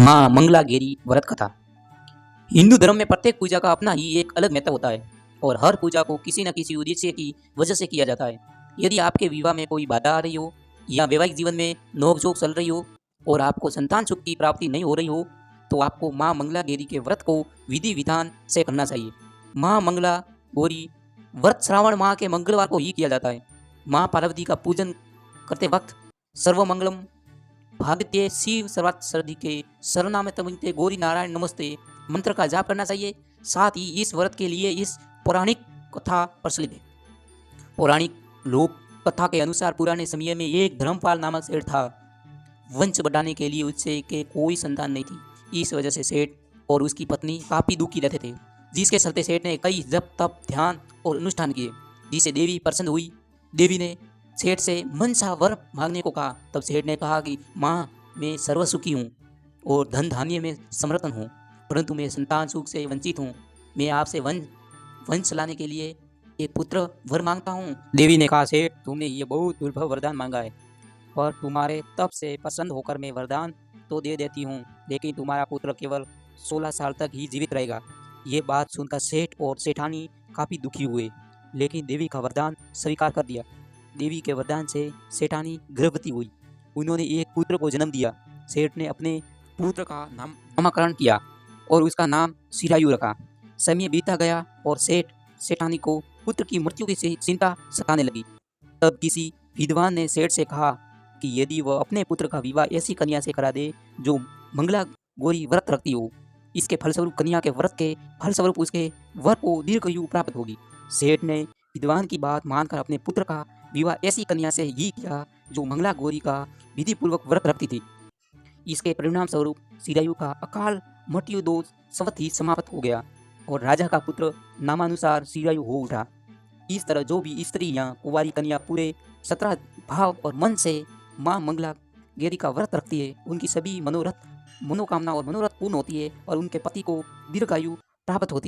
माँ मंगलागेरी व्रत कथा। हिंदू धर्म में प्रत्येक पूजा का अपना ही एक अलग महत्व होता है और हर पूजा को किसी न किसी उद्देश्य की वजह से किया जाता है। यदि आपके विवाह में कोई बाधा आ रही हो या वैवाहिक जीवन में नोकझोंक चल रही हो और आपको संतान सुख की प्राप्ति नहीं हो रही हो, तो आपको माँ मंगलागेरी के व्रत को विधि विधान से करना चाहिए। माँ मंगला गौरी व्रत श्रावण माह के मंगलवार को ही किया जाता है। माँ पार्वती का पूजन करते वक्त सर्वमंगलम भाग्यते शिव सर्वात् सर्दिके शरणाम तमन्ते गौरी नारायण नमस्ते मंत्र का जाप करना चाहिए। साथ ही इस व्रत के लिए इस पौराणिक कथा प्रचलित है। पौराणिक लोक कथा के अनुसार पुराने समय में एक धर्मपाल नामक सेठ था। वंश बढ़ाने के लिए उससे के कोई संतान नहीं थी। इस वजह से सेठ और उसकी पत्नी काफी दुखी रहते थे, जिसके चलते सेठ ने कई जप तप ध्यान और अनुष्ठान किए, जिससे देवी प्रसन्न हुई। देवी ने सेठ से मनसा वर मांगने को कहा। तब सेठ ने कहा कि माँ, मैं सर्वसुखी हूँ और धन धान्य में समर्थन हूँ, परंतु मैं संतान सुख से वंचित हूँ। मैं आपसे वंश लाने के लिए एक पुत्र वर मांगता हूँ। देवी ने कहा, सेठ, तुमने ये बहुत दुर्लभ वरदान मांगा है, पर तुम्हारे तप से प्रसन्न होकर मैं वरदान तो दे देती हूँ, लेकिन तुम्हारा पुत्र केवल 16 साल तक ही जीवित रहेगा। ये बात सुनकर सेठ और सेठानी काफ़ी दुखी हुए, लेकिन देवी का वरदान स्वीकार कर दिया। देवी के वरदान से सेठानी गर्भवती हुई। उन्होंने एक पुत्र को जन्म दिया। सेठ ने अपने पुत्र का नामकरण किया और उसका नाम शिरायु रखा। समय बीता गया और सेठानी को पुत्र की मृत्यु की चिंता सताने लगी। तब किसी विद्वान ने सेठ से कहा कि यदि वह अपने पुत्र का विवाह ऐसी कन्या से करा दे जो मंगला गौरी व्रत रखती हो, इसके फलस्वरूप कन्या के व्रत के फलस्वरूप उसके वर को दीर्घायु प्राप्त होगी। सेठ ने विद्वान की बात मानकर अपने पुत्र का विवाह ऐसी कन्या से ही किया जो मंगला गौरी का विधि पूर्वक व्रत रखती थी। इसके परिणाम स्वरूप शिरायु का अकाल मृत्यु 2 संवत ही समाप्त हो गया और राजा का पुत्र नामानुसार शिरायु हो उठा। इस तरह जो भी स्त्री या कुंवारी कन्या पूरे 17 भाव और मन से माँ मंगला गौरी का व्रत रखती है, उनकी सभी मनोकामना और मनोरथ पूर्ण होती है और उनके पति को दीर्घायु प्राप्त होती है।